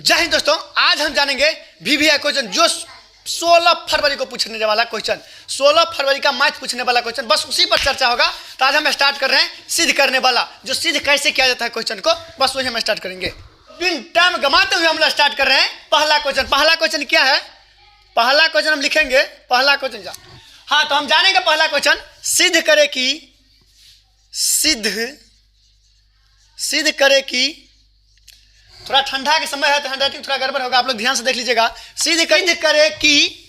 जय हिंद दोस्तों, आज हम जानेंगे वीवीआई क्वेश्चन जो 16 फरवरी को पूछने वाला क्वेश्चन, 16 फरवरी का मैथ पूछने वाला क्वेश्चन, बस उसी पर चर्चा होगा। तो आज हम स्टार्ट कर रहे हैं सिद्ध करने वाला, जो सिद्ध कैसे किया जाता है क्वेश्चन को, बस वही हम स्टार्ट करेंगे। बिन टाइम गमाते हुए हम लोग स्टार्ट कर रहे हैं पहला क्वेश्चन। पहला क्वेश्चन क्या है? पहला क्वेश्चन हम लिखेंगे, पहला क्वेश्चन हाँ, तो हम जानेंगे पहला क्वेश्चन। सिद्ध करे कि थोड़ा ठंडा के समय है तो हैंडराइटिंग थोड़ा गड़बड़ होगा, आप लोग ध्यान से देख लीजिएगा। सिद्ध करे कि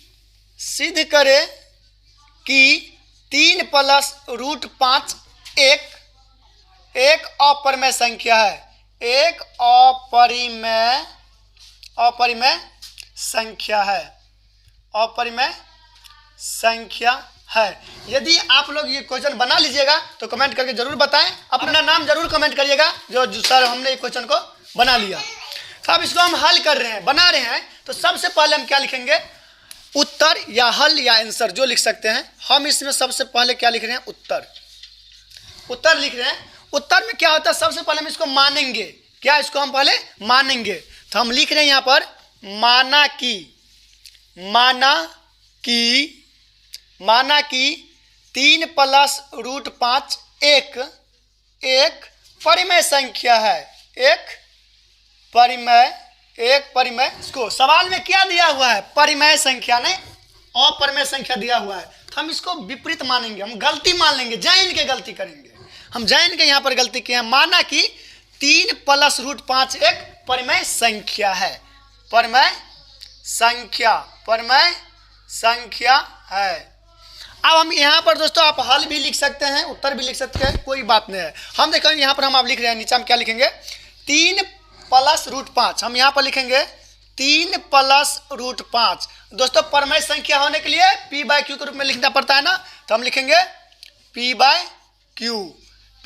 3 + √5 एक अपरिमेय संख्या है। एक अपरिमेय संख्या है। यदि आप लोग ये क्वेश्चन बना लीजिएगा तो कमेंट करके जरूर बताएं, अपना नाम जरूर कमेंट करिएगा जो सर हमने ये क्वेश्चन को बना लिया। तो अब इसको हम हल कर रहे हैं, बना रहे हैं। तो सबसे पहले हम क्या लिखेंगे? उत्तर या हल या आंसर जो लिख सकते हैं। हम इसमें सबसे पहले क्या लिख रहे हैं? उत्तर लिख रहे हैं। उत्तर में क्या होता है? सबसे पहले हम इसको मानेंगे। क्या इसको हम पहले मानेंगे? तो हम लिख रहे हैं यहाँ पर माना कि 3 + √5 एक परिमेय संख्या है। एक परिमेय इसको सवाल में क्या दिया हुआ है? परिमेय संख्या नहीं अपरिमेय संख्या दिया हुआ है। तो हम इसको विपरीत मानेंगे, हम गलती मान लेंगे, जान के गलती करेंगे। हम जान के यहाँ पर गलती किए हैं। माना कि 3 + √5 एक परिमेय संख्या है। परिमेय संख्या है। अब हम यहाँ पर दोस्तों आप हल भी लिख सकते हैं, उत्तर भी लिख सकते हैं, कोई बात नहीं है। हम देखेंगे यहाँ पर हम आप लिख रहे हैं, नीचे हम क्या लिखेंगे? 3 + √5 हम यहाँ पर लिखेंगे 3 + √5। दोस्तों परिमेय संख्या होने के लिए p/q के रूप में लिखना पड़ता है ना, तो हम लिखेंगे p/q।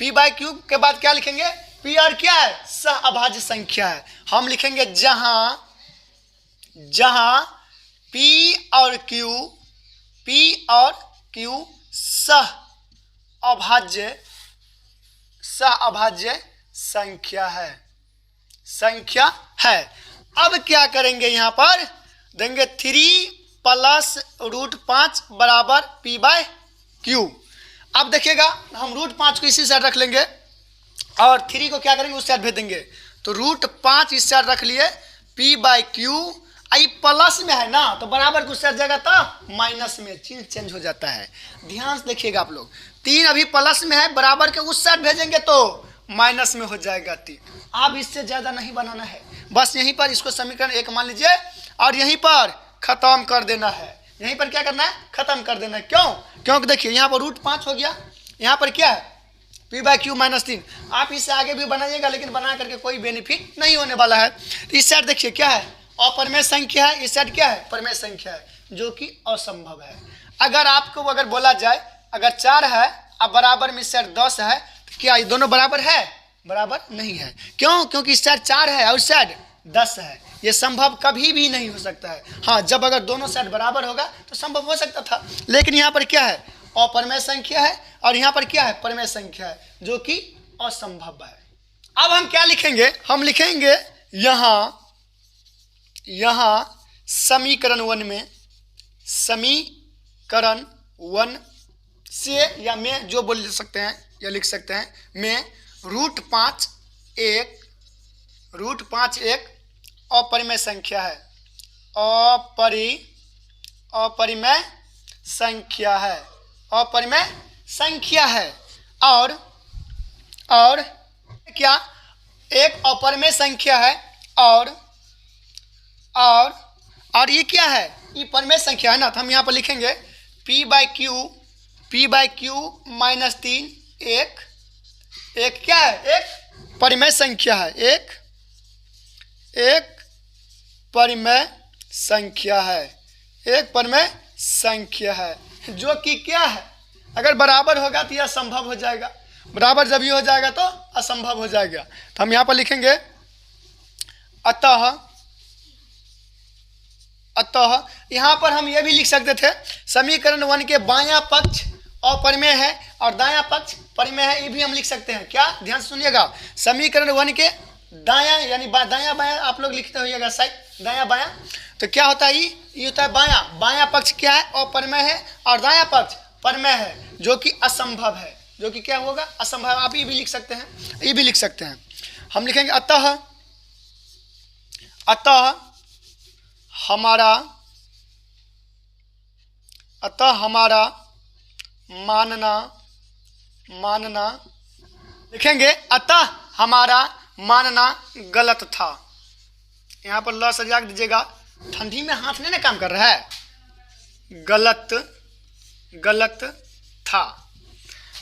p/q के बाद क्या लिखेंगे? p और क्या है? सहअभाज्य संख्या है। हम लिखेंगे जहां p और q सहअभाज्य संख्या है। अब क्या करेंगे? यहाँ पर देंगे 3 + √5 बराबर p/q। अब देखिएगा हम √5 को इसी साइड रख लेंगे और 3 को क्या करेंगे? उस साइड भेज देंगे। तो √5 इस साइड रख लिए, p/q आई प्लस में है ना, तो बराबर को साइड जाएगा तो माइनस में चेंज हो जाता है। ध्यान से देखिएगा आप लोग, 3 अभी प्लस में है, बराबर के उस साइड भेजेंगे तो माइनस में हो जाएगा 3। अब इससे ज़्यादा नहीं बनाना है, बस यहीं पर इसको समीकरण 1 मान लीजिए और यहीं पर ख़त्म कर देना है। यहीं पर क्या करना है? ख़त्म कर देना है। क्योंकि देखिए यहाँ पर √5 हो गया, यहाँ पर क्या है? p/q -3। आप इससे आगे भी बनाइएगा, लेकिन बना करके कोई बेनिफिट नहीं होने वाला है। तो इस साइड देखिए क्या है? अपरिमेय संख्या है, इस साइड क्या है? परिमेय संख्या है, जो कि असंभव है। अगर बोला जाए अगर 4 है अब बराबर में इस साइड 10 है, तो क्या ये दोनों बराबर है? बराबर नहीं है। क्योंकि इस साइड 4 है और इस साइड 10 है। ये संभव कभी भी नहीं हो सकता है। हाँ, जब अगर दोनों साइड बराबर होगा तो संभव हो सकता था, लेकिन यहाँ पर क्या है? अपरिमेय संख्या है और यहाँ पर क्या है? परिमेय संख्या है, जो कि असंभव है। अब हम क्या लिखेंगे? हम लिखेंगे यहाँ समीकरण 1 से या में जो बोल सकते हैं या लिख सकते हैं में √5 एक अपरिमेय संख्या है। अपरिमेय संख्या है और क्या? एक अपरिमेय संख्या है और ये क्या है? ये परिमेय संख्या है ना, तो हम यहाँ पर लिखेंगे p/q -3 एक क्या है? एक परिमेय संख्या है। एक परिमेय संख्या है, जो कि क्या है? अगर बराबर होगा तो यह असंभव हो जाएगा, बराबर जब ये हो जाएगा तो असंभव हो जाएगा। तो हम यहाँ पर लिखेंगे अतः यहाँ पर हम ये भी लिख सकते थे, समीकरण 1 के बायां पक्ष अपरिमेय है और दायां पक्ष परिमेय है, ये भी हम लिख सकते हैं। क्या? ध्यान से सुनिएगा, समीकरण 1 के दायां यानी दायां बायां आप लोग लिखते होइएगा शायद, दायां बायां। तो क्या होता है ये होता है बायां। बायां पक्ष क्या है? अपरिमेय है। और दायां पक्ष परिमेय है, जो कि असंभव है, जो कि क्या होगा? असंभव। आप ये भी लिख सकते हैं, ये भी लिख सकते हैं। हम लिखेंगे अतः हमारा मानना लिखेंगे अतः हमारा मानना गलत था। यहाँ पर ल सजा दीजिएगा, ठंडी में हाथ नहीं ना काम कर रहा है। गलत था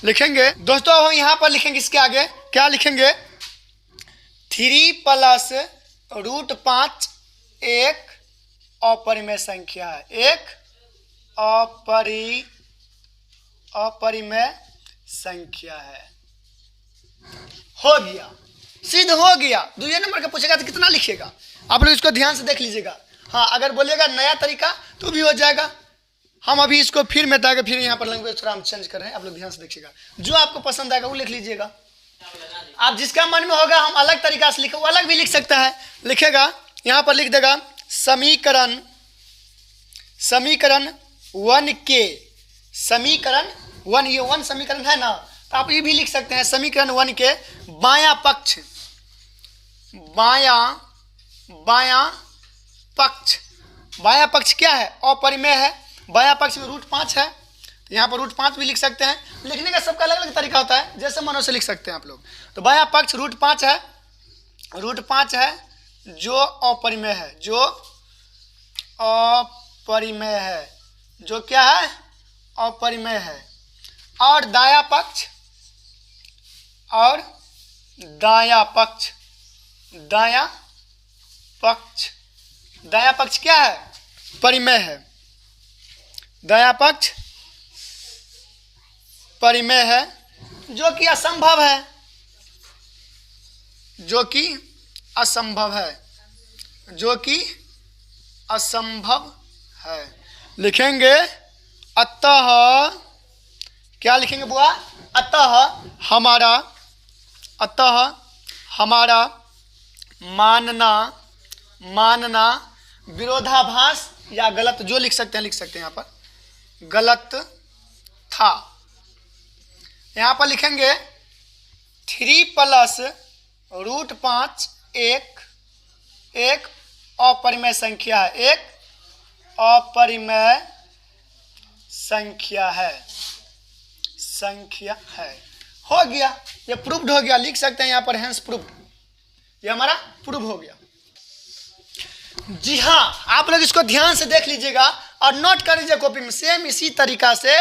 लिखेंगे। दोस्तों हम यहाँ पर लिखेंगे इसके आगे क्या लिखेंगे? 3 + √5 एक अपरिमेय संख्या है, एक अपरिमेय संख्या है। हो गया, सिद्ध हो गया। दूसरे नंबर का पूछेगा तो कितना लिखिएगा? आप लोग इसको ध्यान से देख लीजिएगा। हाँ, अगर बोलेगा नया तरीका तो भी हो जाएगा। हम अभी इसको फिर मिटाकर फिर यहाँ पर लैंग्वेज थोड़ा हम चेंज कर रहे हैं, आप लोग ध्यान से देखिएगा। जो आपको पसंद आएगा वो लिख लीजिएगा। आप जिसका मन में होगा हम अलग तरीका से लिखे, वो अलग भी लिख सकता है। लिखेगा यहाँ पर लिख देगा समीकरण 1 के समीकरण 1, ये 1 समीकरण है ना, तो आप ये भी लिख सकते हैं समीकरण 1 के बायां पक्ष क्या है? अपरिमेय है। बायां पक्ष में √5 है, तो यहाँ पर √5 भी लिख सकते हैं। लिखने का सबका अलग अलग तरीका होता है, जैसे मनो से लिख सकते हैं आप लोग। तो बायां पक्ष √5 है, जो अपरिमेय है, जो क्या है? अपरिमेय है। और दायां पक्ष क्या है? परिमेय है। दायां पक्ष परिमेय है, जो कि असंभव है, जो कि असंभव है। लिखेंगे अतः, क्या लिखेंगे बुआ? अतः हमारा मानना विरोधाभास या गलत, जो लिख सकते हैं यहाँ पर, गलत था। यहाँ पर लिखेंगे 3 + √5 एक अपरिमेय संख्या है, एक अपरिमेय संख्या है। हो गया, ये प्रूव्ड हो गया। लिख सकते हैं यहाँ पर हेंस प्रूव्ड, ये हमारा प्रूव हो गया। जी हाँ, आप लोग इसको ध्यान से देख लीजिएगा और नोट कर लीजिए कॉपी में। सेम इसी तरीका से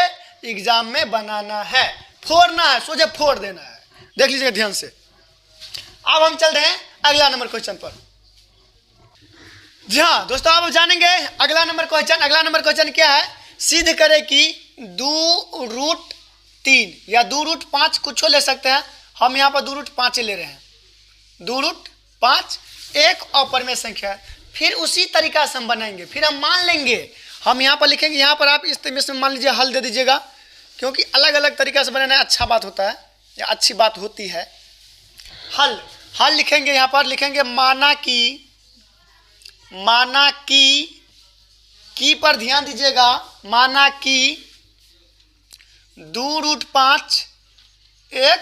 एग्जाम में बनाना है, फोड़ना है, सोचे फोड़ देना है। देख लीजिएगा ध्यान से। अब हम चल रहे हैं अगला नंबर क्वेश्चन पर। जी हाँ दोस्तों, अब जानेंगे अगला नंबर क्वेश्चन क्या है? सिद्ध करें कि 2√3 या 2√5 कुछ ले सकते हैं। हम यहाँ पर 2√5 ले रहे हैं। 2√5 एक अपरिमेय संख्या है। फिर उसी तरीका से हम बनाएंगे, फिर हम मान लेंगे। हम यहाँ पर लिखेंगे, यहाँ पर आप इस तरीके से मान लीजिए हल दे दीजिएगा, क्योंकि अलग अलग तरीका से बनाना अच्छा बात होता है या अच्छी बात होती है। हल लिखेंगे, यहाँ पर लिखेंगे माना की पर ध्यान दीजिएगा। माना कि 2√5 एक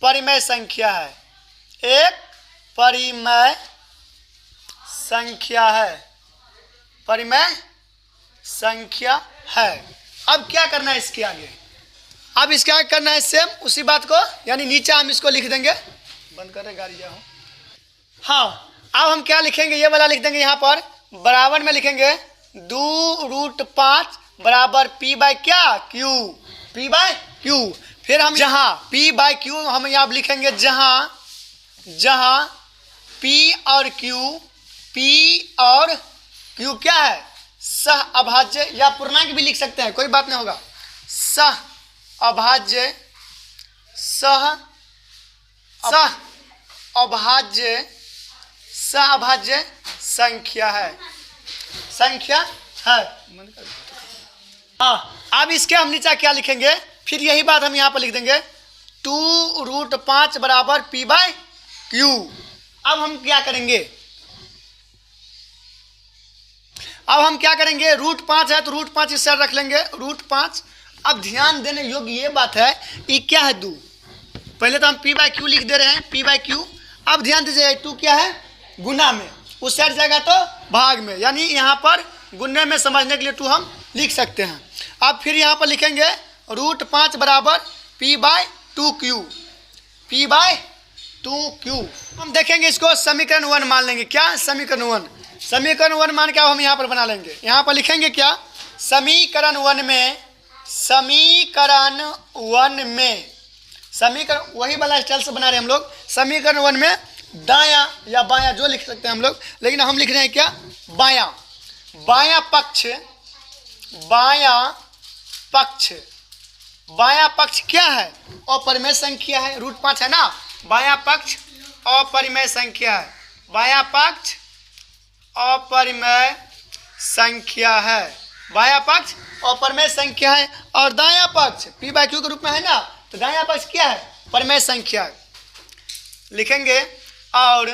परिमेय संख्या है, एक परिमेय संख्या है। अब क्या करना है इसके आगे? अब इसके आगे करना है सेम उसी बात को, यानी नीचे हम इसको लिख देंगे। बंद कर रहे गाड़ी जाओ। हाँ, अब हम क्या लिखेंगे? ये वाला लिख देंगे। यहाँ पर बराबर में लिखेंगे 2√5 बराबर P/Q। फिर हम जहाँ P/Q हम यहाँ लिखेंगे, जहाँ P और Q क्या है? सह अभाज्य या पूर्णांक भी लिख सकते हैं, कोई बात नहीं होगा। सह अभाज्य संख्या है। अब इसके हम नीचे क्या लिखेंगे? फिर यही बात हम यहाँ पर लिख देंगे 2√5 बराबर P/Q। अब हम क्या करेंगे, √5 है तो √5 इस साइड रख लेंगे, √5। अब ध्यान देने योग्य ये बात है, ये क्या है 2, पहले तो हम p/q लिख दे रहे हैं, p/q। अब ध्यान दीजिए 2 क्या है, गुना में, उस साइड जाएगा तो भाग में, यानी यहाँ पर गुन्ने में समझने के लिए 2 हम लिख सकते हैं। अब फिर यहाँ पर लिखेंगे √5 बराबर p/2q, p/2q। हम देखेंगे इसको समीकरण 1 मान लेंगे। क्या समीकरण 1, समीकरण 1 मान के अब हम यहाँ पर बना लेंगे। यहाँ पर लिखेंगे क्या, समीकरण 1 में वही वाला स्टाइल से बना रहे हैं हम लोग। समीकरण 1 में दायां या बायां जो लिख सकते हैं हम लोग, लेकिन हम लिख रहे हैं क्या, बायां। बायां पक्ष क्या है, अपरिमेय संख्या है, √5 है ना। बायां पक्ष अपरिमेय संख्या है, बायां पक्ष अपरिमेय संख्या है, बायां पक्ष अपरिमेय संख्या है। और दायां पक्ष p/q के रूप में है ना, तो दायां पक्ष क्या है, परिमेय संख्या है। लिखेंगे और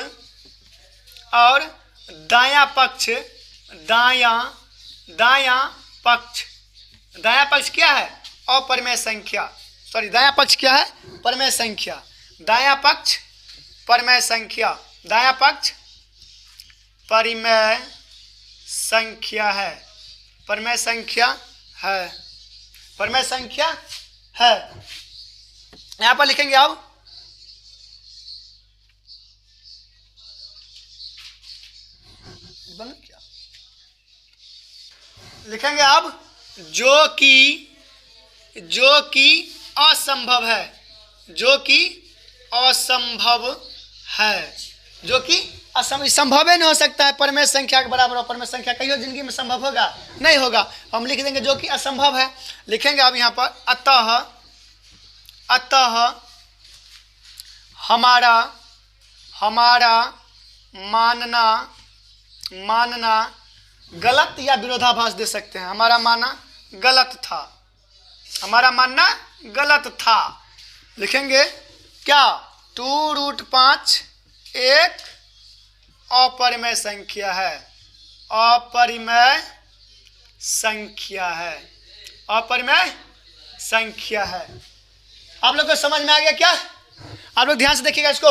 दायां पक्ष क्या है, अपरिमेय संख्या, सॉरी दायां पक्ष क्या है, परिमेय संख्या। दायां पक्ष परिमेय संख्या, दायां पक्ष परिमेय संख्या है, परिमेय संख्या है, परिमेय संख्या है। यहाँ पर लिखेंगे अब क्या लिखेंगे अब, जो कि असंभव है, जो कि संभव ही नहीं हो सकता है परिमेय संख्या के बराबर। और परिमेय संख्या कहीं जिंदगी में संभव होगा, नहीं होगा। हम लिख देंगे जो कि असंभव है। लिखेंगे अब यहाँ पर अतः हमारा मानना गलत या विरोधाभास दे सकते हैं। हमारा मानना गलत था, लिखेंगे क्या, 2√5 एक अपरिमेय संख्या है, अपरिमेय संख्या है। आप लोग को समझ में आ गया क्या? आप लोग ध्यान से देखिएगा, इसको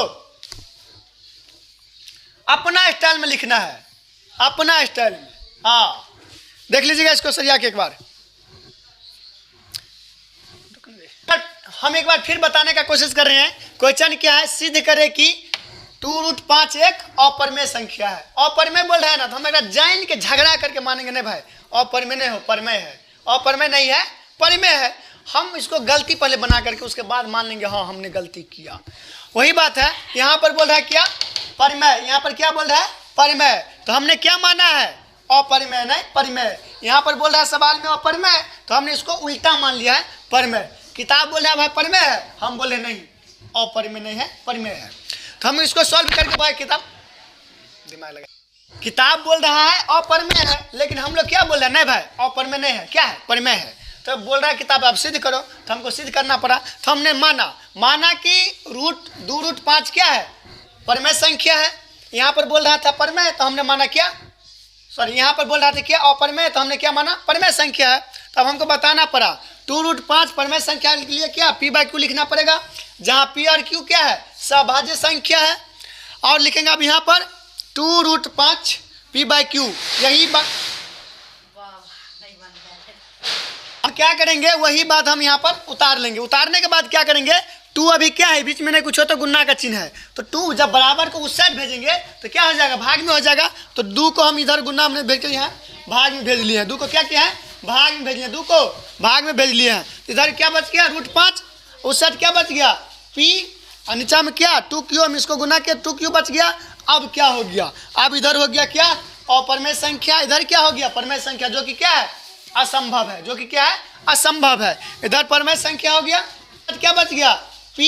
अपना स्टाइल में लिखना है, अपना स्टाइल में। हाँ देख लीजिएगा इसको सरिया के एक बार। हम एक बार फिर बताने का कोशिश कर रहे हैं। क्वेश्चन क्या है, सिद्ध करे कि 2√5 एक अपरिमेय संख्या है। अपरिमेय बोल रहा है ना, तो हम एक जान के झगड़ा करके मानेंगे नहीं भाई, अपरिमेय नहीं हो, परिमेय है। अपरिमेय नहीं है, परिमेय है। हम इसको गलती पहले बना करके उसके बाद मान लेंगे हाँ हमने गलती किया। वही बात है, यहाँ पर बोल रहा है क्या, परिमेय। यहाँ पर क्या बोल रहा है, परिमेय। तो हमने क्या माना है, अपरिमेय नहीं परिमेय। यहाँ पर बोल रहा है सवाल में अपरिमेय, तो हमने इसको उल्टा मान लिया है, परिमेय। किताब बोल रहा है भाई परिमेय है, हम बोले नहीं अपरिमेय नहीं है, परिमेय है। तो हम इसको सॉल्व करके भाई किताब दिमाग लगा, किताब बोल रहा है अपरिमेय है, लेकिन हम लोग क्या बोल रहे हैं, नहीं भाई अपरिमेय नहीं है, क्या है, परिमेय है। तो बोल रहा है किताब आप सिद्ध करो, तो हमको सिद्ध करना पड़ा। तो हमने माना कि 2√5 क्या है, परिमेय संख्या है। यहाँ पर बोल रहा था परिमेय, तो हमने माना क्या, सॉरी यहाँ पर बोल रहा था क्या, अपरिमेय, तो हमने क्या माना, परिमेय संख्या है। तब हमको बताना पड़ा 2√5 परिमेय संख्या के लिए क्या, p/q लिखना पड़ेगा, जहाँ p और q क्या है, सभाज्य संख्या है। और लिखेंगे अब यहाँ पर 2√5 p/q, यही बात हम क्या करेंगे, वही बात हम यहाँ पर उतार लेंगे। उतारने के बाद क्या करेंगे, 2 अभी क्या है, बीच में नहीं कुछ हो तो गुना का चिन्ह है, तो 2 जब बराबर को उस साइड भेजेंगे तो क्या हो जाएगा, भाग में हो जाएगा। तो 2 को हम इधर गुना में भेज के यहाँ भाग में भेज लिए हैं, 2 को क्या किया है, भाग में भेज लिया, 2 को भाग में भेज लिए हैं। इधर क्या बच गया, √5, उस साइड क्या बच गया, p, और नीचा में क्या 2q, हम इसको गुना किया 2q बच गया। अब क्या हो गया, अब इधर हो गया क्या, अपरिमेय संख्या, इधर क्या हो गया, परिमेय संख्या, जो कि क्या है, असंभव है, जो कि क्या है, असंभव है। इधर परिमेय संख्या हो गया, क्या बच गया, p,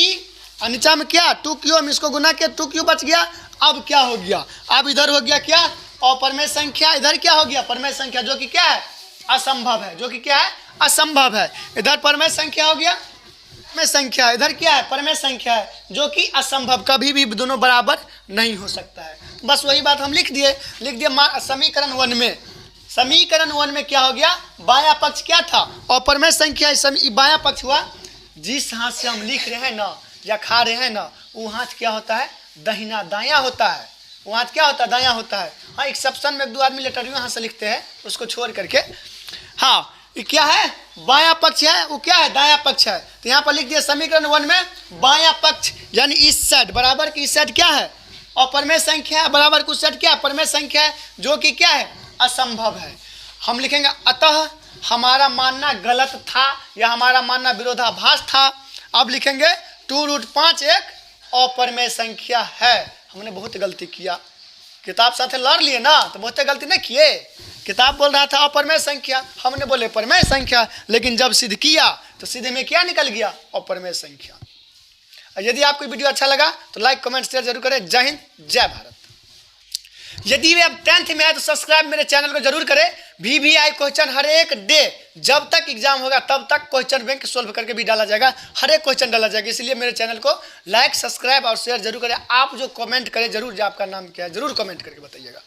और नीचा में क्या 2q, हम इसको गुना किया 2q बच गया। अब क्या हो गया, अब इधर हो गया क्या, अपरिमेय संख्या, इधर क्या हो गया, परिमेय संख्या, जो कि क्या है, असंभव है, जो कि क्या है, असंभव है। इधर परिमेय संख्या हो गया, में संख्या है, इधर क्या है परमेय संख्या है, जो कि असंभव, कभी भी दोनों बराबर नहीं हो सकता है। बस वही बात हम लिख दिए। समीकरण 1 में, समीकरण 1 में क्या हो गया, बायां पक्ष क्या था, अपरमेय संख्या, बायां पक्ष हुआ। जिस हाथ से हम लिख रहे हैं ना या खा रहे हैं ना, वो हाथ क्या होता है, दहिना, दायां होता है। वो हाथ क्या होता है, दायां होता है। हाँ, एक्सेप्शन में 1-2 आदमी लेटर यहाँ से लिखते हैं, उसको छोड़ करके। हाँ, ये क्या है, बायां पक्ष है, वो क्या है, दायां पक्ष है। तो यहाँ पर लिख दिया समीकरण 1 में बायां पक्ष यानी इस साइड बराबर की इस साइड क्या है, अपरमेय संख्या है, बराबर की उस साइड क्या है, परमेय संख्या है, जो कि क्या है, असंभव है। हम लिखेंगे अतः हमारा मानना गलत था या हमारा मानना विरोधाभास था। अब लिखेंगे 2√5 एक अपरमेय संख्या है। हमने बहुत गलती किया, किताब साथ लड़ लिए ना, तो बहुत गलती नहीं किए। किताब बोल रहा था अपरमेय संख्या, हमने बोले परमेय संख्या, लेकिन जब सिद्ध किया तो सिद्ध में क्या निकल गया, अपरमेय संख्या। यदि आपको वीडियो अच्छा लगा तो लाइक कमेंट शेयर जरूर करें। जय हिंद, जय भारत। यदि वे अब 10th में आए तो सब्सक्राइब मेरे चैनल को जरूर करें। VVI क्वेश्चन हर एक डे, जब तक एग्जाम होगा तब तक क्वेश्चन बैंक सोल्व करके भी डाला जाएगा, हर एक क्वेश्चन डाला जाएगा। इसलिए मेरे चैनल को लाइक सब्सक्राइब और शेयर जरूर करें। आप जो कमेंट करें जरूर, जो आपका नाम क्या है जरूर कमेंट करके बताइएगा।